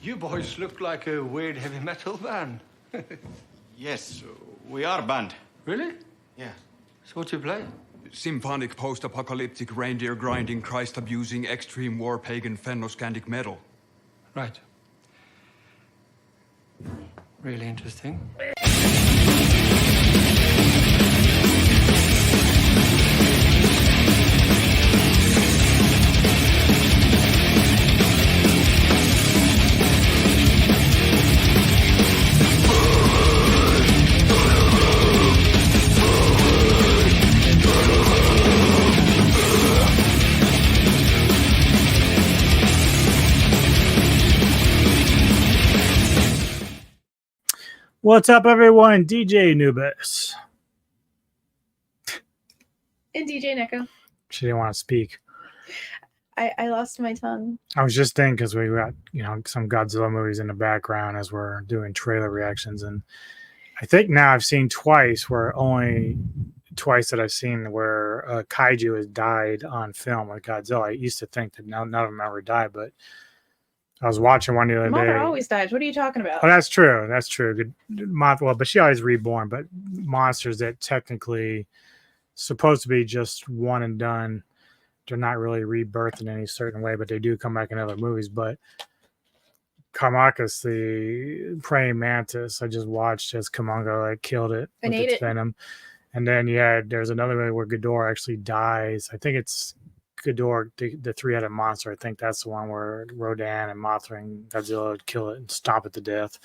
You boys look like a weird heavy metal band. Yes, we are a band. Really? Yeah. So what do you play? Symphonic, post-apocalyptic, reindeer-grinding, Christ-abusing, extreme war, pagan, Fennoscandic metal. Right. Really interesting. What's up, everyone? DJ Nubis. And DJ Neko. She didn't want to speak. I lost my tongue. I was just thinking because we got some Godzilla movies in the background as we're doing trailer reactions, and I think now I've seen twice only twice that I've seen where kaiju has died on film with Godzilla. I used to think that none of them ever died, but I was watching one the other Mother day. always dies. What are you talking about? Oh, that's true. That's true. Good. Well, but she always reborn. But monsters that technically supposed to be just one and done, they're not really rebirthed in any certain way, but they do come back in other movies. But Kamakas, the praying mantis, I just watched as Kamonga killed it And with ate its it. venom. And then there's another movie where Ghidorah actually dies. I think it's Ghidorah, the three-headed monster. I think that's the one where Rodan and Mothra and Godzilla would kill it and stomp it to death.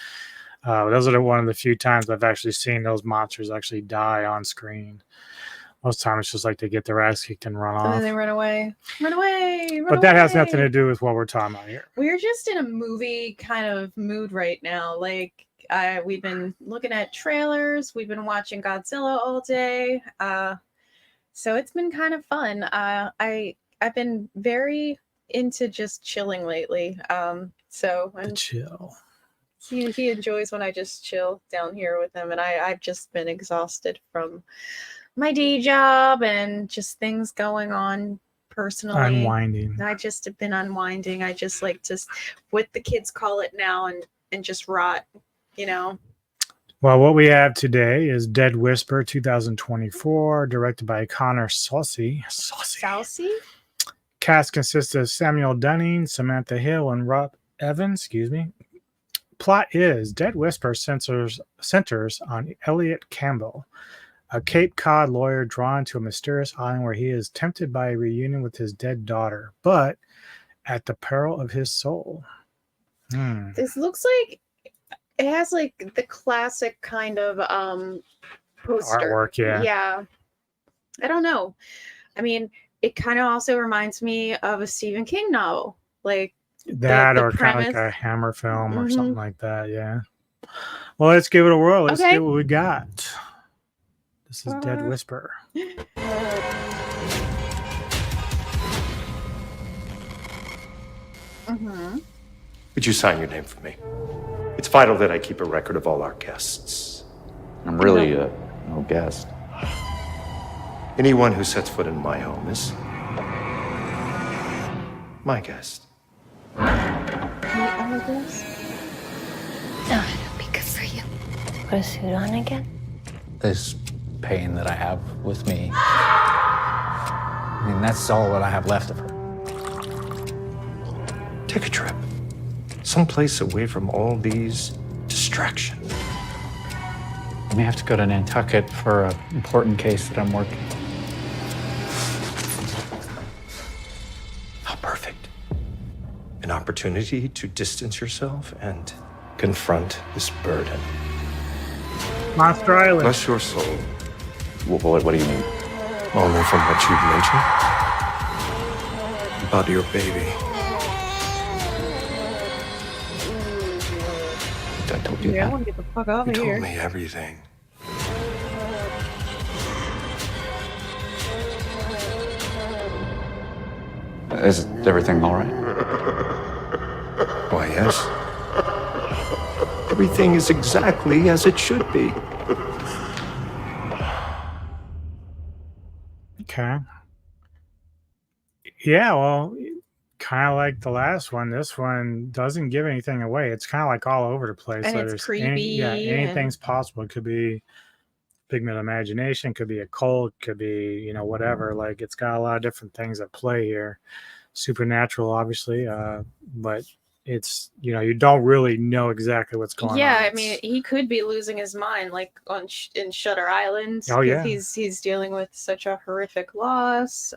Those are one of the few times I've actually seen those monsters actually die on screen. Most of the time it's just like they get their ass kicked and run off. And then they run away. Run away. But that has nothing to do with what we're talking about here. We're just in a movie kind of mood right now. Like, we've been looking at trailers. We've been watching Godzilla all day. So it's been kind of fun. I've been very into just chilling lately. So The chill. he enjoys when I just chill down here with him, and I've just been exhausted from my day job and just things going on personally. Unwinding. I just have been unwinding. I just like to, what the kids call it now, and just rot, Well, what we have today is Dead Whisper 2024, directed by Connor Saucy. Saucy? Cast consists of Samuel Dunning, Samantha Hill, and Rob Evans. Plot is Dead Whisper centers on Elliot Campbell, a Cape Cod lawyer drawn to a mysterious island where he is tempted by a reunion with his dead daughter, but at the peril of his soul. This looks like it has like the classic kind of poster Artwork, yeah. Yeah. I don't know. I mean, it kind of also reminds me of a Stephen King novel, like That the or kind of premise. like a Hammer film or Mhm. something like that, yeah. Well, let's give it a whirl. Let's Okay. see what we got. This is Dead Whisper. Would you sign your name for me? It's vital that I keep a record of all our guests. I'm really no guest. Anyone who sets foot in my home is my guest. All of this? No, it'll be good for you. Put a suit on again? This pain that I have with me. I mean, that's all that I have left of her. Take a trip. Someplace away from all these distractions. I may have to go to Nantucket for an important case that I'm working. How perfect. An opportunity to distance yourself and confront this burden. Monster Island. Bless your soul. What do you mean? Only from what you've mentioned about your baby. I told you Yeah, I that. want to get the fuck out You of told here. me everything. Is everything all right? Why, yes. Everything is exactly as it should be. Okay. Yeah, well, kind of like the last one. This one doesn't give anything away. It's kind of like all over the place. And So it's there's creepy anything's and- possible. It could be figment of imagination, could be a cult, could be, whatever. Like it's got a lot of different things at play here. Supernatural, obviously, but it's you don't really know exactly what's going on. Yeah, I mean, he could be losing his mind, like in Shutter Island. Oh, yeah. He's dealing with such a horrific loss.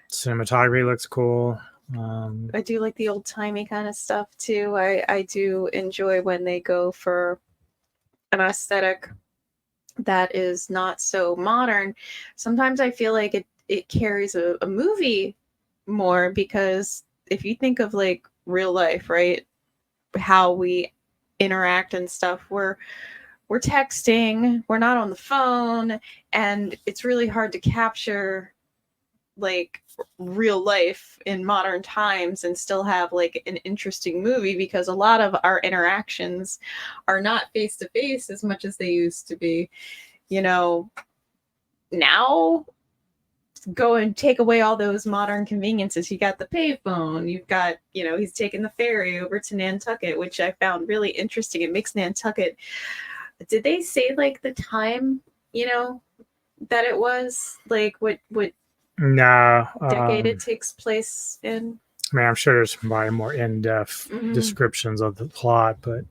Cinematography looks cool. I do like the old timey kind of stuff too. I do enjoy when they go for an aesthetic that is not so modern. Sometimes I feel like it carries a movie more, because if you think of like real life, right? How we interact and stuff, we're texting, we're not on the phone, and it's really hard to capture like real life in modern times and still have like an interesting movie, because a lot of our interactions are not face to face as much as they used to be. Now go and take away all those modern conveniences. You got the payphone, you've got, he's taking the ferry over to Nantucket, which I found really interesting. It makes Nantucket, did they say like the time, that it was, like what no decade it takes place in? I mean, I'm sure there's probably more in-depth descriptions of the plot, but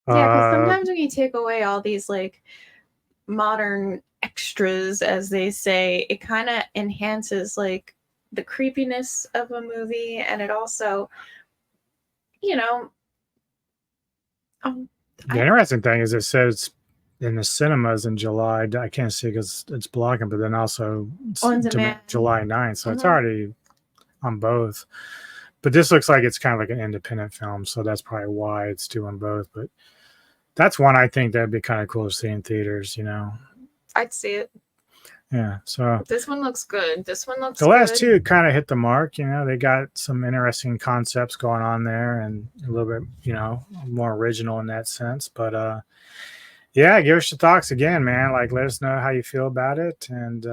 yeah, because sometimes when you take away all these like modern extras, as they say, it kind of enhances like the creepiness of a movie, and it also, the interesting thing is it says in the cinemas in July. I can't see because it's blocking, but then also July 9th, so it's already on both. But this looks like it's kind of like an independent film, so that's probably why it's doing both. But that's one I think that'd be kind of cool to see in theaters. I'd see it. Yeah, so this one looks good. The last two kind of hit the mark. They got some interesting concepts going on there, and a little bit, more original in that sense. But yeah, give us your thoughts again, man. Like, let us know how you feel about it, and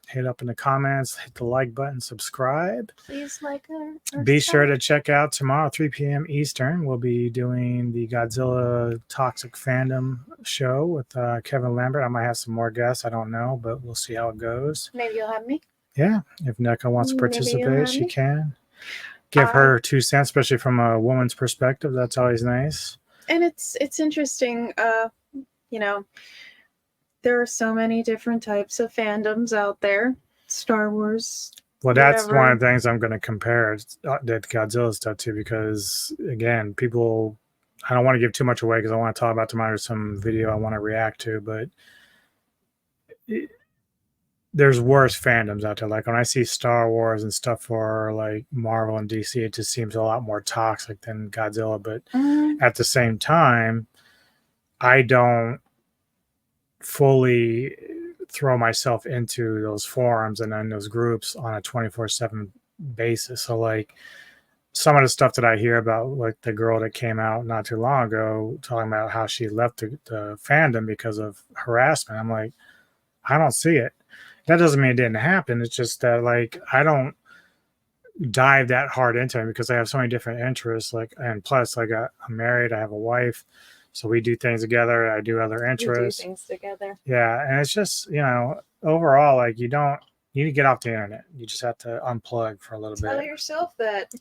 hit up in the comments, hit the like button, subscribe. Please like our Be sure to check out tomorrow, 3 p.m. Eastern. We'll be doing the Godzilla Toxic Fandom show with Kevin Lambert. I might have some more guests. I don't know, but we'll see how it goes. Maybe you'll have me. Yeah, if Neko wants to participate, she can. Give her 2 cents, especially from a woman's perspective. That's always nice. And it's interesting. There are so many different types of fandoms out there. Star Wars. Well, that's one of the things I'm going to compare that Godzilla stuff to, because again, people, I don't want to give too much away because I want to talk about tomorrow some video I want to react to, but there's worse fandoms out there. Like when I see Star Wars and stuff for like Marvel and DC, it just seems a lot more toxic than Godzilla. But at the same time, I don't fully throw myself into those forums and in those groups on a 24/7 basis. So like some of the stuff that I hear about, like the girl that came out not too long ago talking about how she left the fandom because of harassment, I'm like, I don't see it. That doesn't mean it didn't happen. It's just that like I don't dive that hard into it because I have so many different interests. Like, and plus I'm married, I have a wife. So we do things together. I do other interests. We do things together. Yeah. And it's just, overall, like you don't need to get off the internet. You just have to unplug for a little bit. Tell yourself that.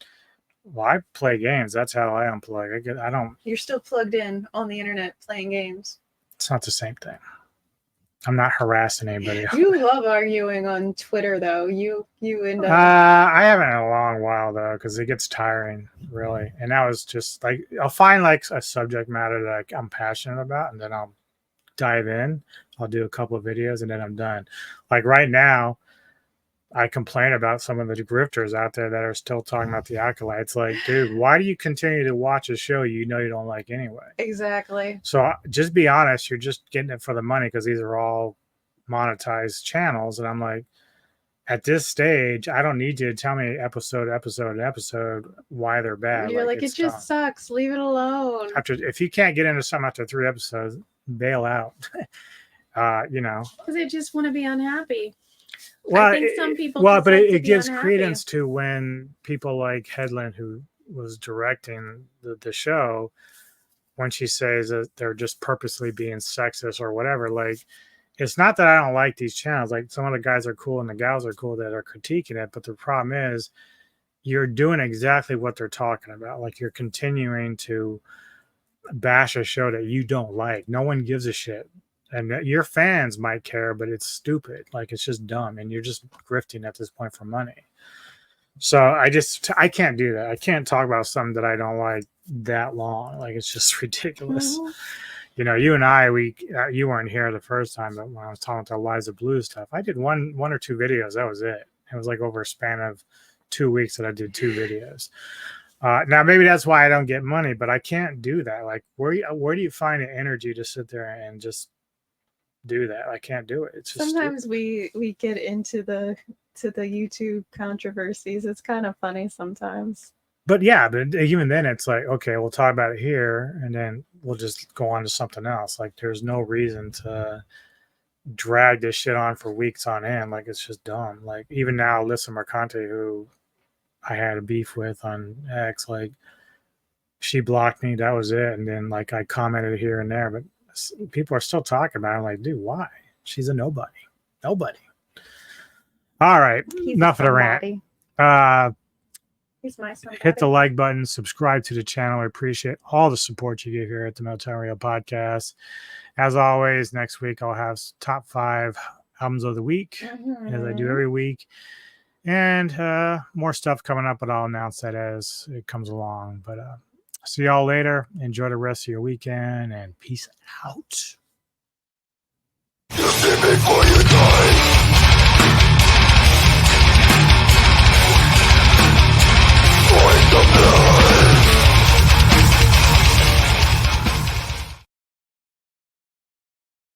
Well, I play games. That's how I unplug. I don't. You're still plugged in on the internet playing games. It's not the same thing. I'm not harassing anybody. You love arguing on Twitter, though. You end up. I haven't in a long while though, because it gets tiring, really. And that was just like I'll find like a subject matter that I'm passionate about, and then I'll dive in. I'll do a couple of videos, and then I'm done. Like right now, I complain about some of the grifters out there that are still talking about the acolytes. Like, dude, why do you continue to watch a show you don't like anyway? Exactly. So just be honest. You're just getting it for the money because these are all monetized channels. And I'm like, at this stage, I don't need you to tell me episode why they're bad. You're like it just sucks. Leave it alone. If you can't get into something after 3 episodes, bail out. Because they just want to be unhappy. Well, I think some people but deserve to it be gives unhappy. credence to when people like Headland, who was directing the show, when she says that they're just purposely being sexist or whatever. Like, it's not that I don't like these channels. Like, some of the guys are cool and the gals are cool that are critiquing it, but the problem is you're doing exactly what they're talking about. Like, you're continuing to bash a show that you don't like. No one gives a shit. And your fans might care, but it's stupid. Like, it's just dumb. And you're just grifting at this point for money. So I can't do that. I can't talk about something that I don't like that long. Like, it's just ridiculous. You know, you and I, you weren't here the first time, but when I was talking to Eliza Blue stuff, I did one or two videos. That was it. It was like over a span of 2 weeks that I did 2 videos. Now, maybe that's why I don't get money, but I can't do that. Like, where do you find the energy to sit there and just do that? I can't do it. It's just Sometimes we get into the YouTube controversies. It's kind of funny sometimes. But yeah, but even then it's like, okay, we'll talk about it here and then we'll just go on to something else. Like, there's no reason to drag this shit on for weeks on end. Like, it's just dumb. Like, even now, Alyssa Mercante, who I had a beef with on X, like, she blocked me. That was it. And then, like, I commented here and there, but people are still talking about it. I'm like, dude, why? She's a nobody. Nobody. All right. He's Enough of the rant. He's my son. Hit the like button, subscribe to the channel. I appreciate all the support you give here at the Motown Radio Podcast. As always, next week I'll have top 5 albums of the week, as I do every week. And more stuff coming up, but I'll announce that as it comes along. But see y'all later. Enjoy the rest of your weekend, and peace out. You see before you die.